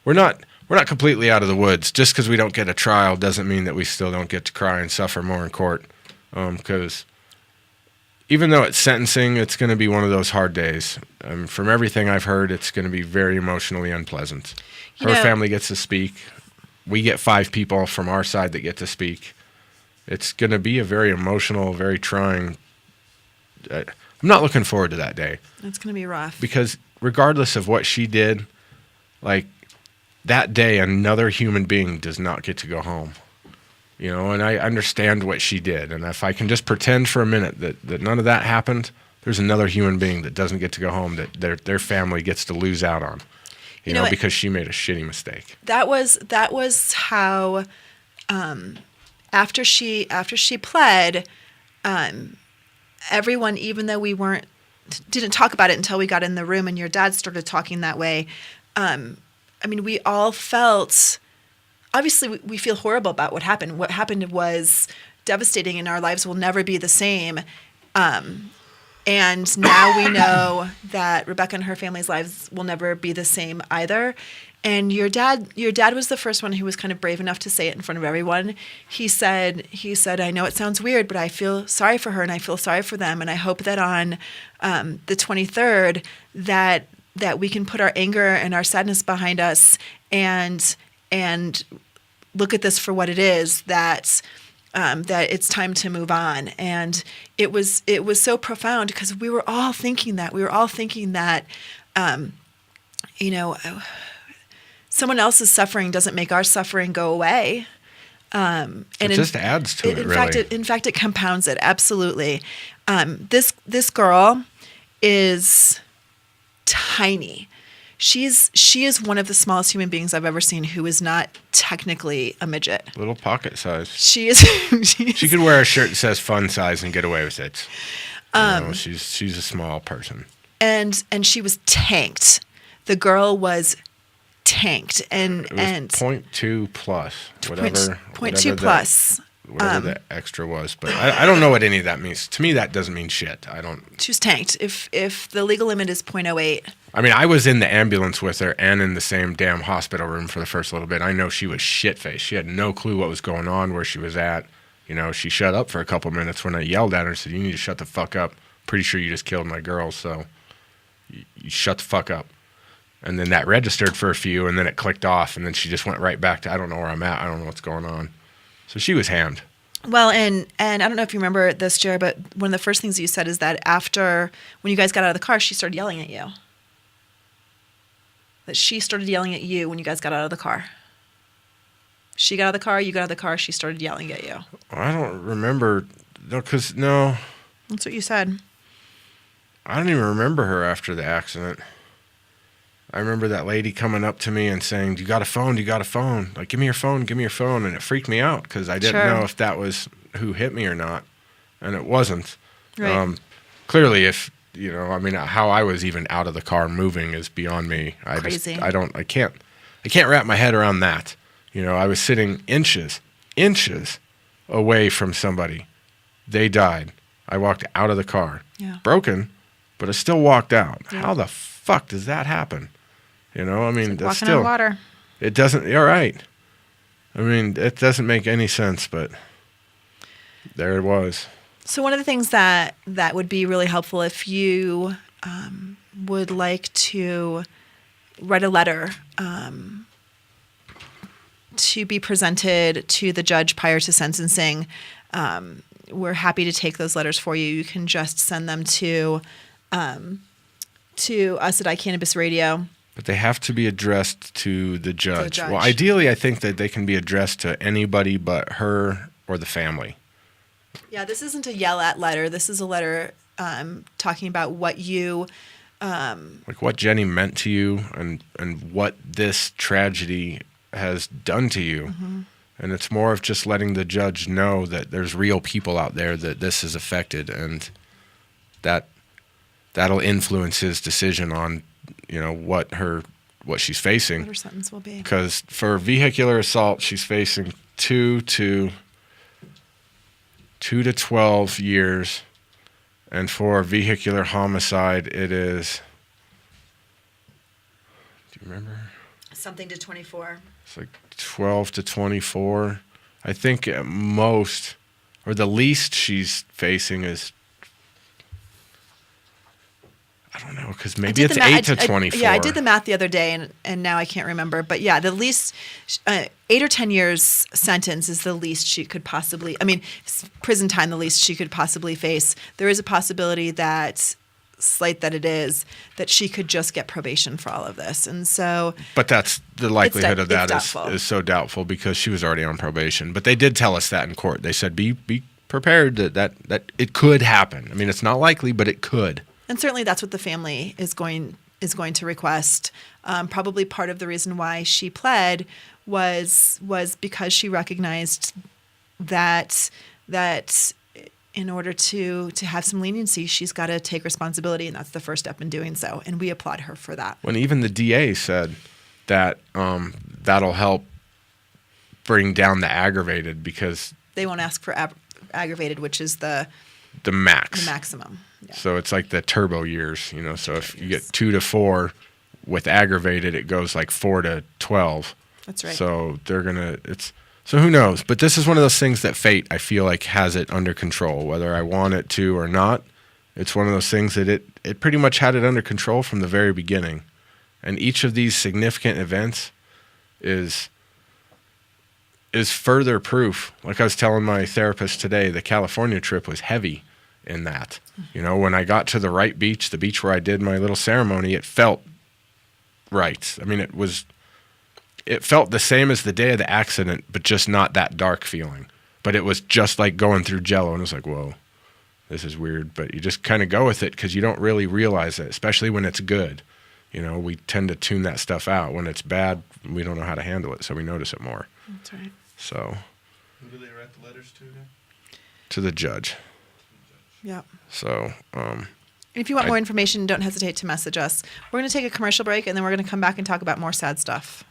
we're not completely out of the woods. Just because we don't get a trial doesn't mean that we still don't get to cry and suffer more in court. Because even though it's sentencing, it's going to be one of those hard days. From everything I've heard, it's going to be very emotionally unpleasant. Her family gets to speak. We get 5 people from our side that get to speak. It's going to be a very emotional, very trying. I'm not looking forward to that day. It's going to be rough. Because regardless of what she did, that day, another human being does not get to go home. And I understand what she did. And if I can just pretend for a minute that none of that happened, there's another human being that doesn't get to go home that their family gets to lose out on. Because she made a shitty mistake. That was how after she pled, everyone, even though we didn't talk about it until we got in the room and your dad started talking that way, we all felt, obviously we feel horrible about what happened. What happened was devastating and our lives will never be the same. And now we know that Rebecca and her family's lives will never be the same either. And your dad was the first one who was kind of brave enough to say it in front of everyone. He said, I know it sounds weird, but I feel sorry for her and I feel sorry for them. And I hope that on the 23rd that we can put our anger and our sadness behind us and look at this for what it is, that it's time to move on. And it was so profound because we were all thinking that. Someone else's suffering doesn't make our suffering go away. It just adds to it, really. In fact, it compounds it, absolutely. This girl is tiny. She is one of the smallest human beings I've ever seen who is not technically a midget. Little pocket size. She is. She could wear a shirt that says "fun size" and get away with it. She's a small person. And she was tanked. The girl was tanked, and 0.2 plus, whatever. 0.2 plus. Whatever the extra was, but I don't know what any of that means. To me, that doesn't mean shit. I don't. She was tanked. If the legal limit is 0.08. I was in the ambulance with her and in the same damn hospital room for the first little bit. I know she was shit-faced. She had no clue what was going on, where she was at. She shut up for a couple minutes when I yelled at her and said, "You need to shut the fuck up. Pretty sure you just killed my girl, so you shut the fuck up." And then that registered for a few, and then it clicked off, and then she just went right back to, "I don't know where I'm at. I don't know what's going on." So she was hammed. Well, and I don't know if you remember this, Jared, but one of the first things you said is that when you guys got out of the car, she started yelling at you. That she started yelling at you when you guys got out of the car. She got out of the car, you got out of the car, she started yelling at you. I don't remember. No. That's what you said. I don't even remember her after the accident. I remember that lady coming up to me and saying, "You got a phone? You got a phone? Like, give me your phone, give me your phone." And it freaked me out because I didn't know if that was who hit me or not. And it wasn't. Right. Clearly, how I was even out of the car moving is beyond me. Crazy. I can't wrap my head around that. I was sitting inches away from somebody They died. I walked out of the car. Yeah. Broken, but I still walked out. Yeah. How the fuck does that happen? You know, I mean, It's like that's walking still... on water. It doesn't... You're right. I mean, it doesn't make any sense, but there it was. So one of the things that would be really helpful if you would like to write a letter to be presented to the judge prior to sentencing, we're happy to take those letters for you. You can just send them to us at iCannabis Radio. But they have to be addressed to the judge. judge. Well, ideally, I think that they can be addressed to anybody but her or the family. Yeah, this isn't a yell at letter. This is a letter talking about what you... Like what Jenny meant to you and what this tragedy has done to you. Mm-hmm. And it's more of just letting the judge know that there's real people out there that this has affected, and that'll influence his decision on, you know, what she's facing. what her sentence will be. Because for vehicular assault, she's facing 2 to 12 years. And for vehicular homicide, it is... Do you remember? Something to 24. It's like 12 to 24. I think at most, or the least she's facing is... I don't know, because maybe it's 8 to 24. Yeah, I did the math the other day, and now I can't remember. But yeah, the least 8 or 10 years sentence is the least she could possibly. I mean, prison time, the least she could possibly face. There is a possibility that, slight that it is, that she could just get probation for all of this, and so. But that's the likelihood of that doubtful. is so doubtful because she was already on probation. But they did tell us that in court. They said be prepared that it could happen. I mean, it's not likely, but it could. And certainly that's what the family is going to request. Probably part of the reason why she pled was because she recognized that in order to have some leniency, she's got to take responsibility, and that's the first step in doing so. And we applaud her for that. When even the DA said that that'll help bring down the aggravated because They won't ask for aggravated, which is the maximum. Yeah. So it's like the turbo years, you know. So if you get 2 to 4 with aggravated, it goes like 4 to 12. That's right. So so who knows? But this is one of those things that fate, I feel like, has it under control, whether I want it to or not. It's one of those things that it pretty much had it under control from the very beginning. And each of these significant events is further proof. Like I was telling my therapist today, the California trip was heavy in that. You know, when I got to the right beach, the beach where I did my little ceremony, it felt right. I mean, it felt the same as the day of the accident, but just not that dark feeling. But it was just like going through Jello, and it was like, whoa, this is weird. But you just kind of go with it because you don't really realize it, especially when it's good. You know, we tend to tune that stuff out. When it's bad, we don't know how to handle it, so we notice it more. That's right. So. Who do they write the letters to then? To the judge. Yeah. So. And if you want more information, don't hesitate to message us. We're going to take a commercial break, and then we're going to come back and talk about more sad stuff.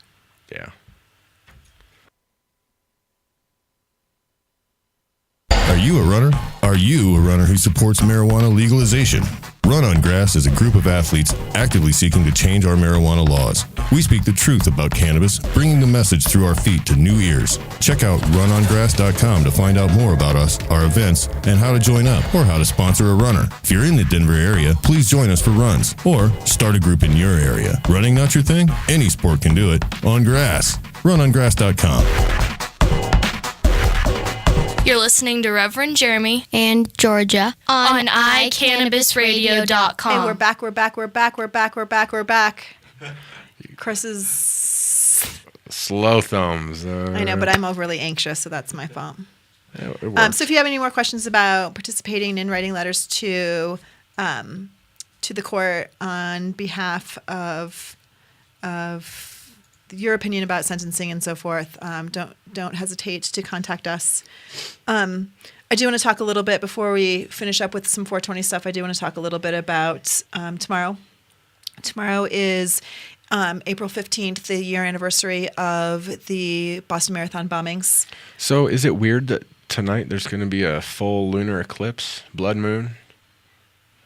Yeah. Are you a runner? Are you a runner who supports marijuana legalization? Run on Grass is a group of athletes actively seeking to change our marijuana laws. We speak the truth about cannabis, bringing the message through our feet to new ears. Check out runongrass.com to find out more about us, our events, and how to join up or how to sponsor a runner. If you're in the Denver area, please join us for runs or start a group in your area. Running not your thing? Any sport can do it. On grass. Runongrass.com. You're listening to Reverend Jeremy and Georgia on iCannabisRadio.com. Hey, we're back. Chris is... Slow thumbs. I know, but I'm overly anxious, so that's my fault. It works. So if you have any more questions about participating in writing letters to the court on behalf of your opinion about sentencing and so forth, don't hesitate to contact us. I do want to talk a little bit before we finish up with some 420 stuff. I do want to talk a little bit about tomorrow. Tomorrow is April 15th, the year anniversary of the Boston Marathon bombings. So is it weird that tonight there's going to be a full lunar eclipse, blood moon.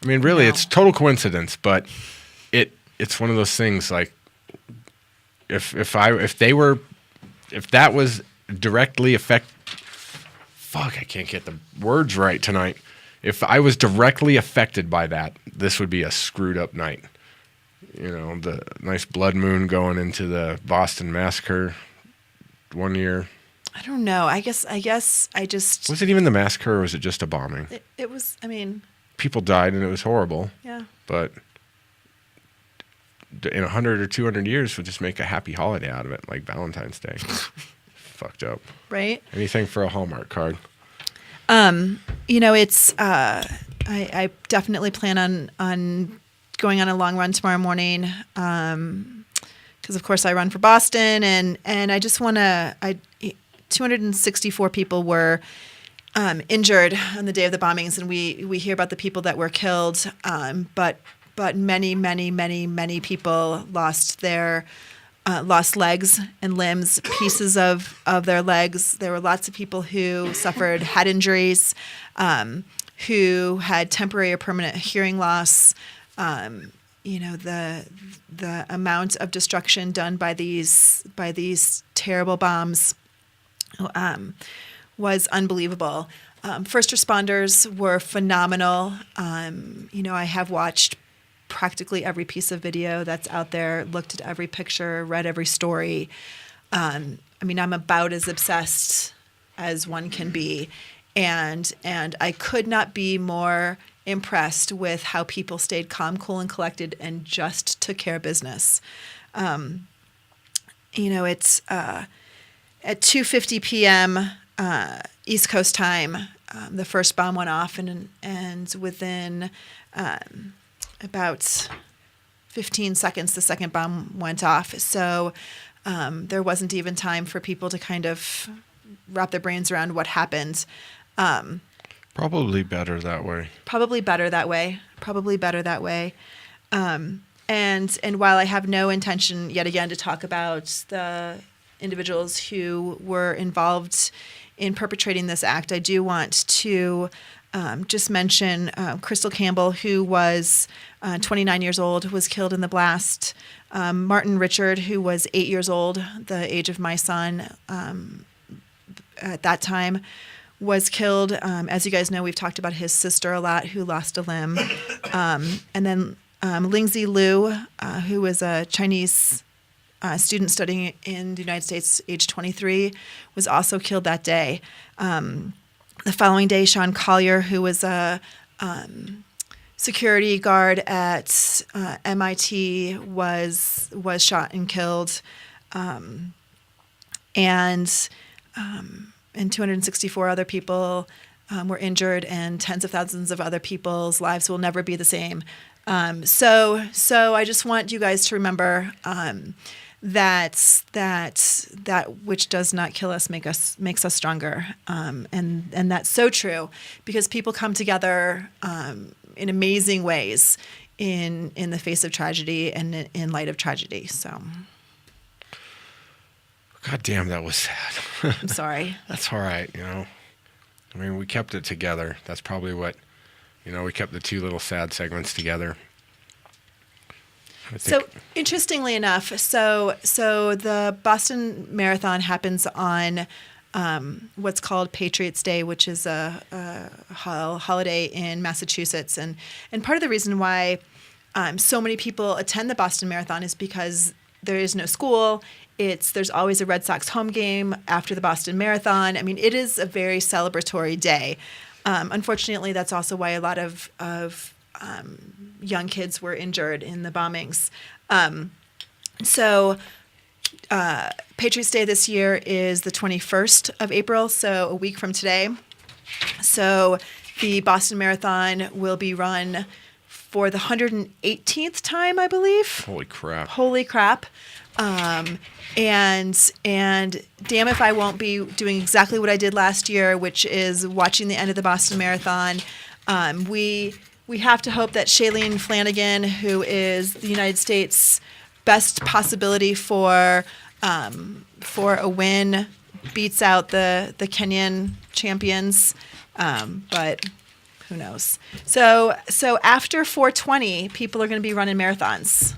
I mean, really, it's total coincidence, but it's one of those things like if that was directly I can't get the words right tonight. If I was directly affected by that, this would be a screwed up night. You know, the nice blood moon going into the Boston massacre one year. I don't know. I guess I just... Was it even the massacre or was it just a bombing? It was, I mean... People died and it was horrible. Yeah. But in 100 or 200 years, we'll just make a happy holiday out of it, like Valentine's Day. Fucked up. Right? Anything for a Hallmark card. You know, it's... I definitely plan on going on a long run tomorrow morning because, of course, I run for Boston. And I just want to... 264 people were injured on the day of the bombings, and we hear about the people that were killed, but many people lost their lost legs and limbs, pieces of their legs. There were lots of people who suffered head injuries, who had temporary or permanent hearing loss. You know, the amount of destruction done by these terrible bombs was unbelievable. First responders were phenomenal. You know, I have watched practically every piece of video that's out there, looked at every picture, read every story. I mean, I'm about as obsessed as one can be. And I could not be more impressed with how people stayed calm, cool, and collected and just took care of business. You know, it's... At 2:50 p.m. East Coast time, the first bomb went off, and within about 15 seconds, the second bomb went off. So there wasn't even time for people to kind of wrap their brains around what happened. Probably better that way. And while I have no intention yet again to talk about the individuals who were involved in perpetrating this act, I do want to just mention Crystal Campbell, who was 29 years old, was killed in the blast. Martin Richard, who was 8 years old, the age of my son at that time, was killed. As you guys know, we've talked about his sister a lot, who lost a limb. And then Lingzi Liu, who was a Chinese student studying in the United States, age 23, was also killed that day. The following day, Sean Collier, who was a security guard at MIT, was shot and killed. And 264 other people were injured, and tens of thousands of other people's lives will never be the same. So I just want you guys to remember that which does not kill us makes us stronger, and that's so true, because people come together in amazing ways in the face of tragedy and in light of tragedy. So, God damn, that was sad. I'm sorry. That's all right, you know. I mean, we kept it together. That's probably what, you know, we kept the two little sad segments together. So interestingly enough, so the Boston Marathon happens on what's called Patriots' Day, which is a holiday in Massachusetts, and part of the reason why so many people attend the Boston Marathon is because there is no school. There's always a Red Sox home game after the Boston Marathon. I mean, it is a very celebratory day. Unfortunately, that's also why a lot of young kids were injured in the bombings. So Patriots' Day this year is the 21st of April, so a week from today. So the Boston Marathon will be run for the 118th time, I believe. Holy crap. And damn if I won't be doing exactly what I did last year, which is watching the end of the Boston Marathon. We have to hope that Shailene Flanagan, who is the United States' best possibility for a win, beats out the Kenyan champions, but who knows? So after 420, people are going to be running marathons.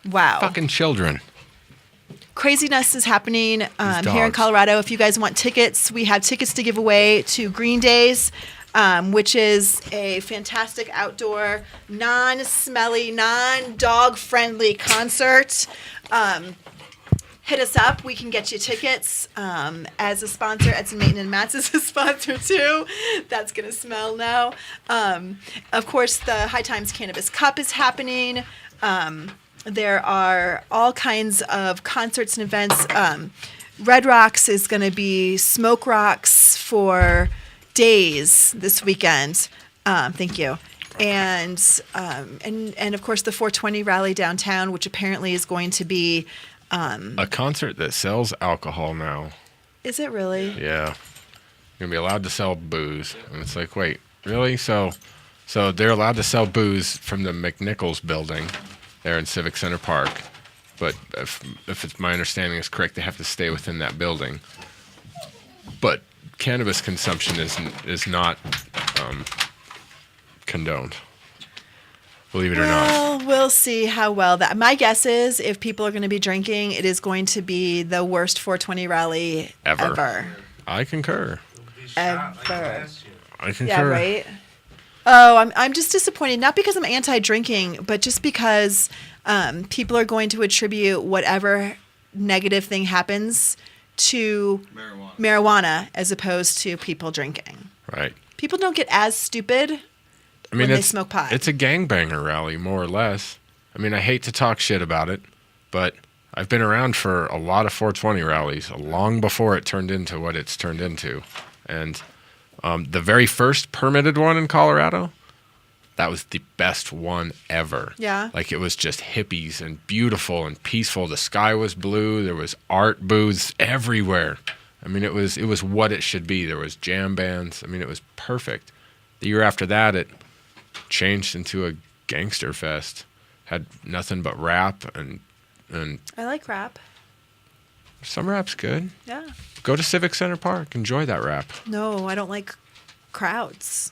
Wow. Fucking children. Craziness is happening here in dogs. Colorado. If you guys want tickets, we have tickets to give away to Green Days, which is a fantastic outdoor, non-smelly, non-dog-friendly concert. Hit us up. We can get you tickets. As a sponsor, Edson Maiten and Mats is a sponsor too. That's going to smell now. Of course, the High Times Cannabis Cup is happening. There are all kinds of concerts and events. Red Rocks is going to be Smoke Rocks for days this weekend. Thank you. And of course the 420 rally downtown, which apparently is going to be A concert that sells alcohol now. Is it really? Yeah. You're going to be allowed to sell booze. And it's like, wait, really? So they're allowed to sell booze from the McNichols building there in Civic Center Park. But if it's my understanding is correct, they have to stay within that building. But cannabis consumption is not condoned. Believe it or not. Well, we'll see how well that. My guess is if people are going to be drinking, it is going to be the worst 420 rally ever. I concur. Ever. I concur. Yeah, right? Oh, I'm just disappointed, not because I'm anti-drinking, but just because people are going to attribute whatever negative thing happens to marijuana as opposed to people drinking. Right. People don't get as stupid when they smoke pot. It's a gangbanger rally, more or less. I mean, I hate to talk shit about it, but I've been around for a lot of 420 rallies long before it turned into what it's turned into. And the very first permitted one in Colorado, that was the best one ever. Yeah. Like, it was just hippies and beautiful and peaceful. The sky was blue. There was art booths everywhere. I mean, it was what it should be. There was jam bands. I mean, it was perfect. The year after that, it changed into a gangster fest. Had nothing but rap and I like rap. some rap's good. Yeah. Go to Civic Center Park. Enjoy that rap. No, I don't like crowds.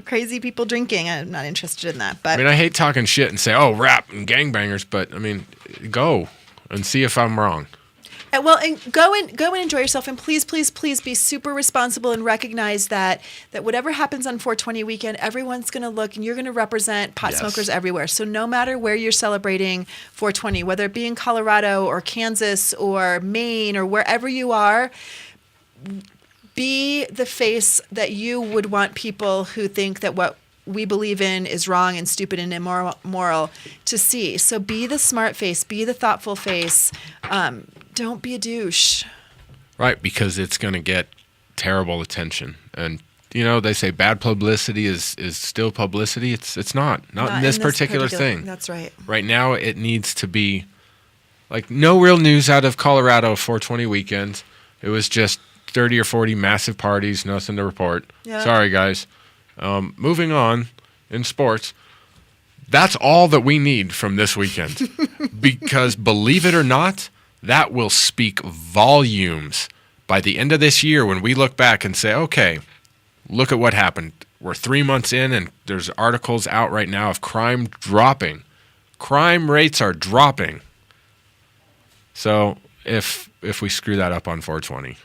Crazy people drinking. I'm not interested in that. But I mean, I hate talking shit and say, oh, rap and gangbangers, but I mean, go and see if I'm wrong. Well, and go and enjoy yourself, and please be super responsible and recognize that whatever happens on 420 weekend, everyone's going to look, and you're going to represent pot smokers everywhere. So no matter where you're celebrating 420, whether it be in Colorado or Kansas or Maine or wherever you are, be the face that you would want people who think that what we believe in is wrong and stupid and immoral to see. So be the smart face, be the thoughtful face. Don't be a douche. Right, because it's going to get terrible attention. And, you know, they say bad publicity is still publicity. It's not in this particular thing. That's right. Right now, it needs to be, like, no real news out of Colorado 420 weekend. It was just 30 or 40 massive parties, nothing to report. Yeah. Sorry, guys. Moving on in sports. That's all that we need from this weekend. Because, believe it or not, that will speak volumes by the end of this year when we look back and say, okay, look at what happened. We're 3 months in, and there's articles out right now of crime dropping. Crime rates are dropping. So if we screw that up on 420,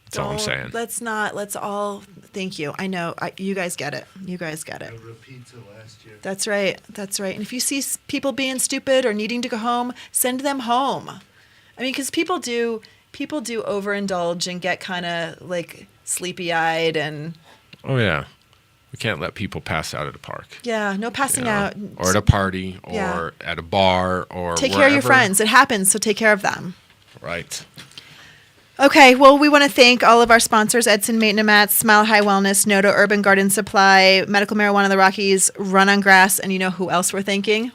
that's all I'm saying. Let's all, thank you. I know, you guys get it. You guys get it. Pizza last year. That's right. And if you see people being stupid or needing to go home, send them home. I mean, because people do overindulge and get kind of like sleepy-eyed and. Oh yeah, we can't let people pass out at a park. Yeah, no passing out. Or at a party, or at a bar, or take care of your friends. It happens, so take care of them. Right. Okay, well, we want to thank all of our sponsors: Edson Maiten and Mats, Smile High Wellness, Noda Urban Garden Supply, Medical Marijuana in the Rockies, Run on Grass, and you know who else we're thanking?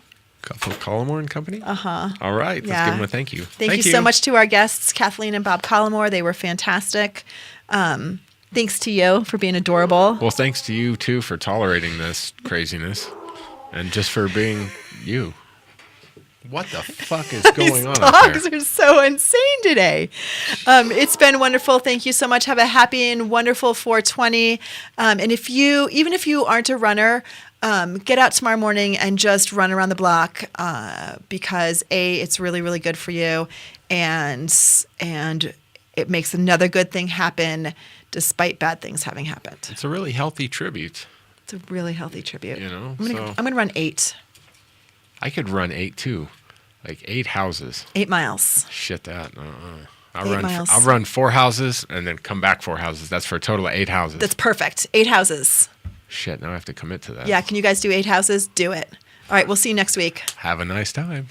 Collmore and Company? Uh-huh. All right. Let's give them a thank you. Thank you so much to our guests, Kathleen and Bob Collmore. They were fantastic. Thanks to you for being adorable. Well, thanks to you, too, for tolerating this craziness and just for being you. What the fuck is going on Dogs up there? are so insane today. It's been wonderful. Thank you so much. Have a happy and wonderful 420. And even if you aren't a runner, get out tomorrow morning and just run around the block because it's really, really good for you, and it makes another good thing happen despite bad things having happened. It's a really healthy tribute. It's a really healthy tribute. You know, I'm gonna run 8. I could run 8 too, like 8 houses. 8 miles. Shit that. 8 miles. I'll run 4 houses and then come back 4 houses. That's for a total of 8 houses. That's perfect. 8 houses. Shit, now I have to commit to that. Yeah, can you guys do 8 houses? Do it. All right, we'll see you next week. Have a nice time.